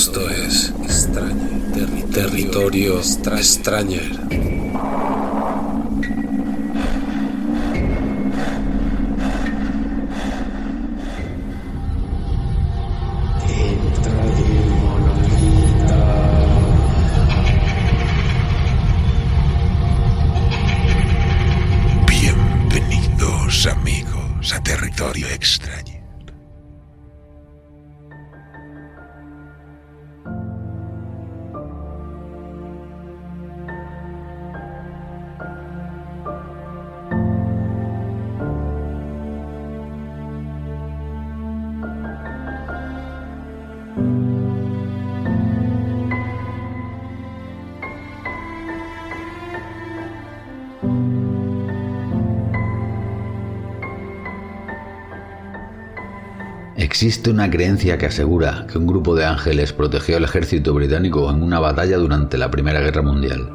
Esto es Territorio Stranger. Bienvenidos amigos a Territorio Extraño. Existe una creencia que asegura que un grupo de ángeles protegió al ejército británico en una batalla durante la Primera Guerra Mundial.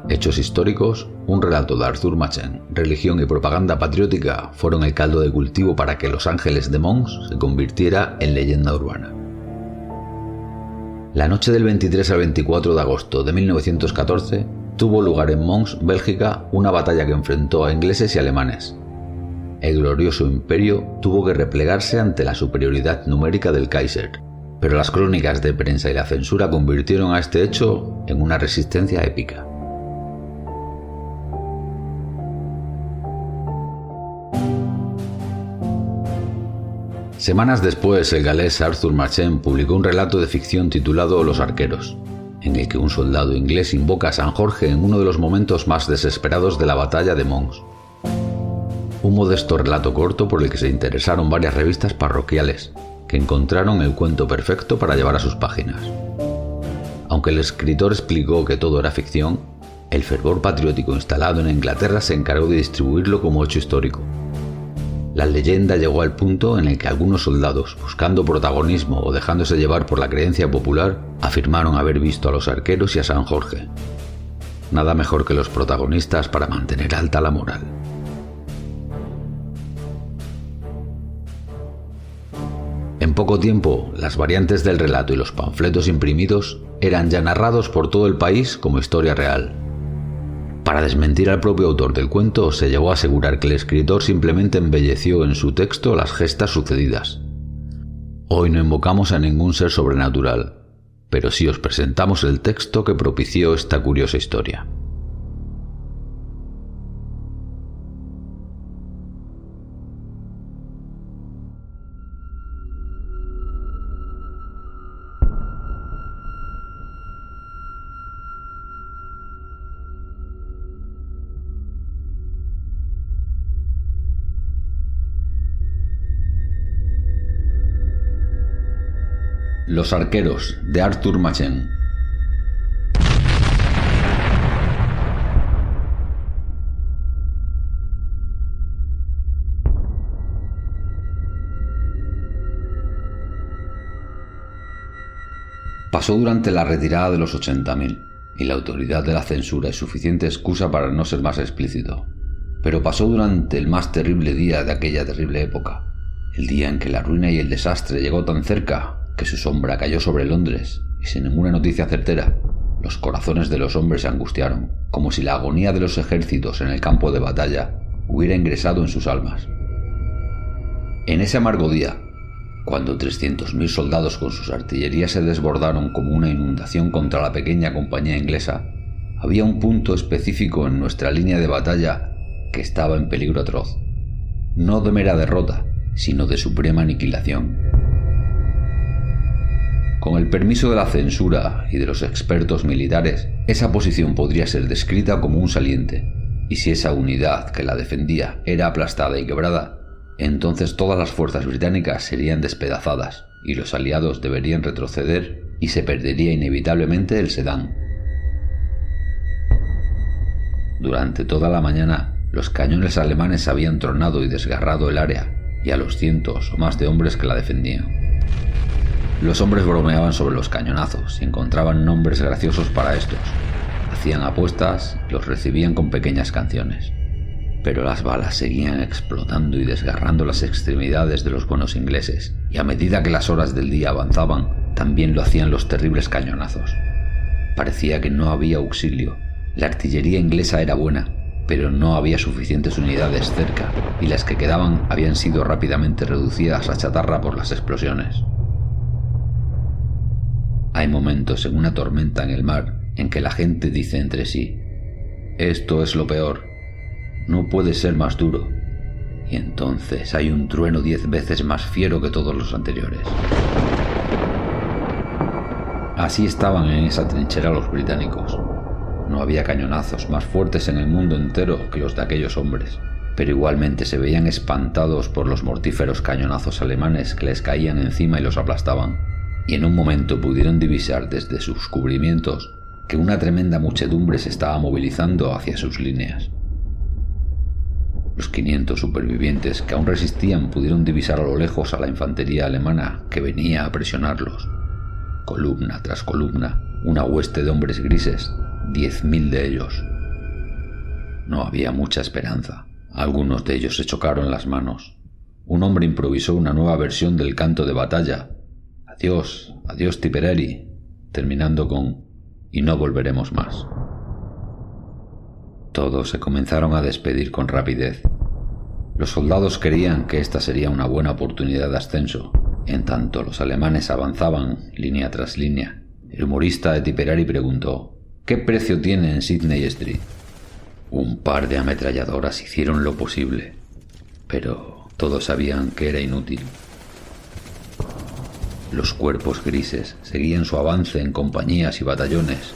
Hechos históricos, un relato de Arthur Machen, religión y propaganda patriótica fueron el caldo de cultivo para que Los Ángeles de Mons se convirtiera en leyenda urbana. La noche del 23 al 24 de agosto de 1914 tuvo lugar en Mons, Bélgica, una batalla que enfrentó a ingleses y alemanes. El glorioso imperio tuvo que replegarse ante la superioridad numérica del Kaiser, pero las crónicas de prensa y la censura convirtieron a este hecho en una resistencia épica. Semanas después, el galés Arthur Machen publicó un relato de ficción titulado Los Arqueros, en el que un soldado inglés invoca a San Jorge en uno de los momentos más desesperados de la batalla de Mons. Un modesto relato corto por el que se interesaron varias revistas parroquiales, que encontraron el cuento perfecto para llevar a sus páginas. Aunque el escritor explicó que todo era ficción, el fervor patriótico instalado en Inglaterra se encargó de distribuirlo como hecho histórico. La leyenda llegó al punto en el que algunos soldados, buscando protagonismo o dejándose llevar por la creencia popular, afirmaron haber visto a los arqueros y a San Jorge. Nada mejor que los protagonistas para mantener alta la moral. En poco tiempo, las variantes del relato y los panfletos imprimidos eran ya narrados por todo el país como historia real. Para desmentir al propio autor del cuento, se llegó a asegurar que el escritor simplemente embelleció en su texto las gestas sucedidas. Hoy no invocamos a ningún ser sobrenatural, pero sí os presentamos el texto que propició esta curiosa historia. Los Arqueros, de Arthur Machen. Pasó durante la retirada de los 80.000, y la autoridad de la censura es suficiente excusa para no ser más explícito. Pero pasó durante el más terrible día de aquella terrible época, el día en que la ruina y el desastre llegó tan cerca que su sombra cayó sobre Londres, y sin ninguna noticia certera, los corazones de los hombres se angustiaron, como si la agonía de los ejércitos en el campo de batalla hubiera ingresado en sus almas. En ese amargo día, cuando 300.000 soldados con sus artillerías se desbordaron como una inundación contra la pequeña compañía inglesa, había un punto específico en nuestra línea de batalla que estaba en peligro atroz, no de mera derrota, sino de suprema aniquilación. Con el permiso de la censura y de los expertos militares, esa posición podría ser descrita como un saliente, y si esa unidad que la defendía era aplastada y quebrada, entonces todas las fuerzas británicas serían despedazadas, y los aliados deberían retroceder y se perdería inevitablemente el Sedán. Durante toda la mañana, los cañones alemanes habían tronado y desgarrado el área, y a los cientos o más de hombres que la defendían. Los hombres bromeaban sobre los cañonazos y encontraban nombres graciosos para estos. Hacían apuestas y los recibían con pequeñas canciones. Pero las balas seguían explotando y desgarrando las extremidades de los buenos ingleses, y a medida que las horas del día avanzaban, también lo hacían los terribles cañonazos. Parecía que no había auxilio. La artillería inglesa era buena, pero no había suficientes unidades cerca, y las que quedaban habían sido rápidamente reducidas a chatarra por las explosiones. Hay momentos en una tormenta en el mar en que la gente dice entre sí: «Esto es lo peor, no puede ser más duro», y entonces hay un trueno 10 veces más fiero que todos los anteriores. Así estaban en esa trinchera los británicos. No había cañonazos más fuertes en el mundo entero que los de aquellos hombres, pero igualmente se veían espantados por los mortíferos cañonazos alemanes que les caían encima y los aplastaban, y en un momento pudieron divisar desde sus cubrimientos que una tremenda muchedumbre se estaba movilizando hacia sus líneas. Los 500 supervivientes que aún resistían pudieron divisar a lo lejos a la infantería alemana que venía a presionarlos. Columna tras columna, una hueste de hombres grises, 10.000 de ellos. No había mucha esperanza. Algunos de ellos se chocaron las manos. Un hombre improvisó una nueva versión del canto de batalla: «Adiós, adiós Tipperary», terminando con «y no volveremos más». Todos se comenzaron a despedir con rapidez. Los soldados creían que esta sería una buena oportunidad de ascenso. En tanto los alemanes avanzaban línea tras línea, el humorista de Tipperary preguntó: «¿Qué precio tiene en Sydney Street?». Un par de ametralladoras hicieron lo posible, pero todos sabían que era inútil. Los cuerpos grises seguían su avance en compañías y batallones,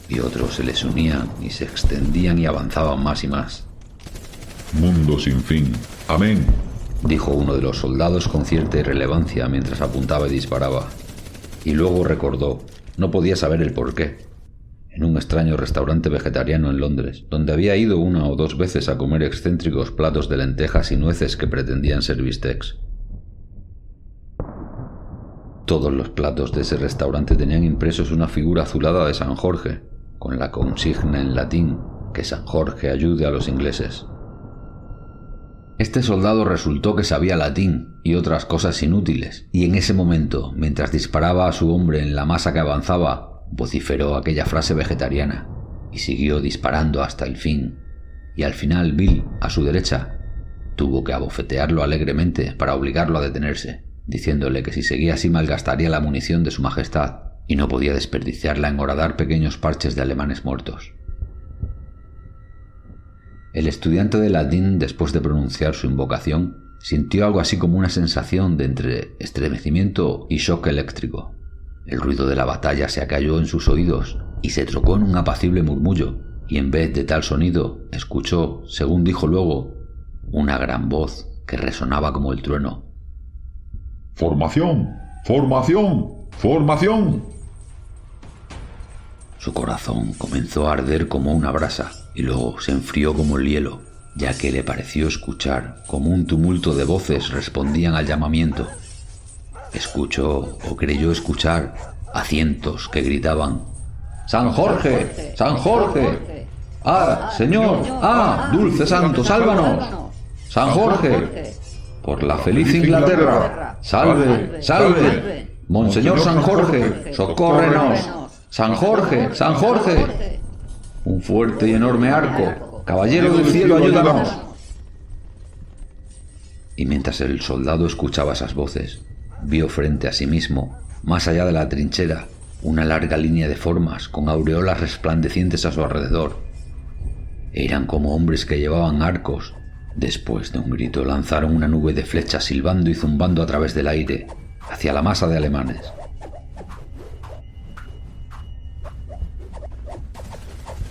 y otros se les unían y se extendían y avanzaban más y más. «Mundo sin fin. Amén», dijo uno de los soldados con cierta irrelevancia mientras apuntaba y disparaba. Y luego recordó, no podía saber el porqué, en un extraño restaurante vegetariano en Londres, donde había ido 1 o 2 veces a comer excéntricos platos de lentejas y nueces que pretendían ser bistecs. Todos los platos de ese restaurante tenían impresos una figura azulada de San Jorge, con la consigna en latín: «Que San Jorge ayude a los ingleses». Este soldado resultó que sabía latín y otras cosas inútiles, y en ese momento, mientras disparaba a su hombre en la masa que avanzaba, vociferó aquella frase vegetariana, y siguió disparando hasta el fin, y al final Bill, a su derecha, tuvo que abofetearlo alegremente para obligarlo a detenerse, diciéndole que si seguía así malgastaría la munición de su majestad, y no podía desperdiciarla en horadar pequeños parches de alemanes muertos. El estudiante de latín, después de pronunciar su invocación, sintió algo así como una sensación de entre estremecimiento y shock eléctrico. El ruido de la batalla se acalló en sus oídos y se trocó en un apacible murmullo, y en vez de tal sonido, escuchó, según dijo luego, una gran voz que resonaba como el trueno. «¡Formación! ¡Formación! ¡Formación!». Su corazón comenzó a arder como una brasa y luego se enfrió como el hielo, ya que le pareció escuchar como un tumulto de voces respondían al llamamiento. Escuchó o creyó escuchar a cientos que gritaban: «¡San Jorge! ¡San Jorge! ¡Ah, Señor! ¡Ah, dulce santo, sálvanos! ¡San Jorge! ¡Por la feliz Inglaterra! ¡Salve! ¡Salve! ¡Monseñor San Jorge! ¡Socórrenos! ¡San Jorge! ¡San Jorge! ¡Un fuerte y enorme arco! ¡Caballero del cielo, ayúdanos!». Y mientras el soldado escuchaba esas voces, vio frente a sí mismo, más allá de la trinchera, una larga línea de formas con aureolas resplandecientes a su alrededor. Eran como hombres que llevaban arcos. Después de un grito lanzaron una nube de flechas silbando y zumbando a través del aire, hacia la masa de alemanes.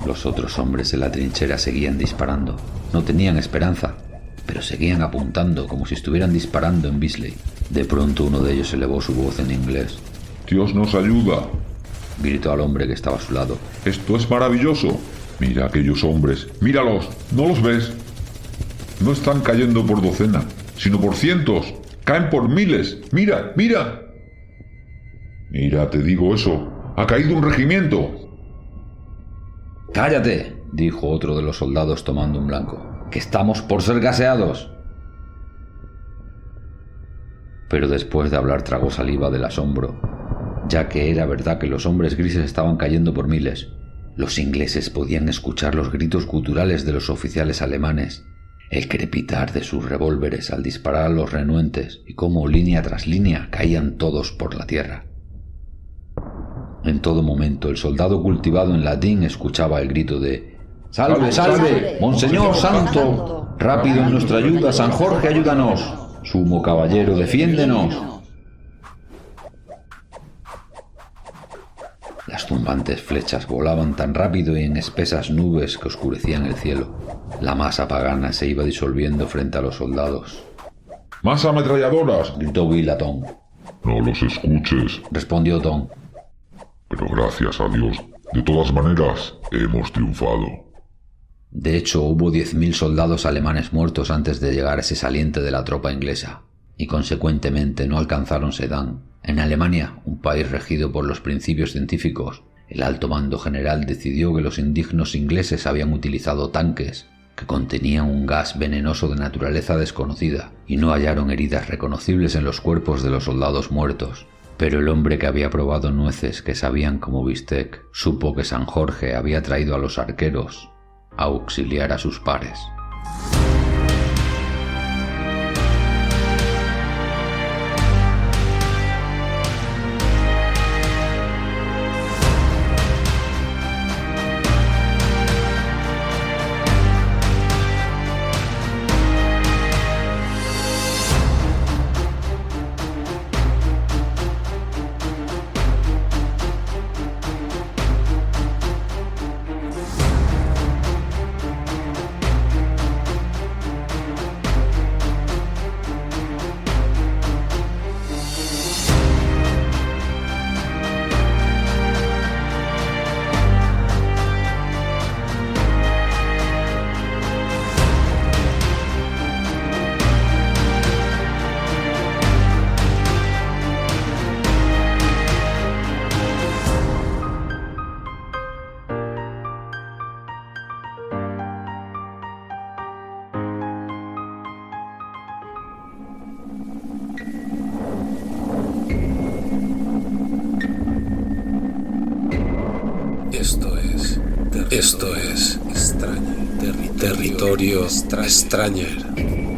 Los otros hombres en la trinchera seguían disparando. No tenían esperanza, pero seguían apuntando como si estuvieran disparando en Bisley. De pronto uno de ellos elevó su voz en inglés. «Dios nos ayuda», gritó al hombre que estaba a su lado. «Esto es maravilloso. Mira aquellos hombres. Míralos. ¿No los ves? No están cayendo por docenas, sino por cientos. Caen por miles. Mira, mira». «Mira, te digo eso. Ha caído un regimiento». «¡Cállate!», dijo otro de los soldados tomando un blanco, «que estamos por ser gaseados». Pero después de hablar tragó saliva del asombro. ya que era verdad que los hombres grises estaban cayendo por miles. Los ingleses podían escuchar los gritos guturales de los oficiales alemanes, el crepitar de sus revólveres al disparar a los renuentes y cómo línea tras línea caían todos por la tierra. En todo momento el soldado cultivado en latín escuchaba el grito de «¡Salve, salve! ¡Monseñor Santo! ¡Rápido en nuestra ayuda! ¡San Jorge, ayúdanos! ¡Sumo caballero, defiéndenos!». Las zumbantes flechas volaban tan rápido y en espesas nubes que oscurecían el cielo. La masa pagana se iba disolviendo frente a los soldados. ¡Más ametralladoras!, gritó Will a Tom. No los escuches, respondió Tom. pero gracias a Dios, de todas maneras, hemos triunfado. De hecho, hubo 10.000 soldados alemanes muertos antes de llegar ese saliente de la tropa inglesa, y consecuentemente no alcanzaron Sedan. En Alemania, un país regido por los principios científicos, el alto mando general decidió que los indignos ingleses habían utilizado tanques que contenían un gas venenoso de naturaleza desconocida y no hallaron heridas reconocibles en los cuerpos de los soldados muertos. Pero el hombre que había probado nueces que sabían como bistec supo que San Jorge había traído a los arqueros a auxiliar a sus pares. Esto es Extrañer. Territorio Extrañer.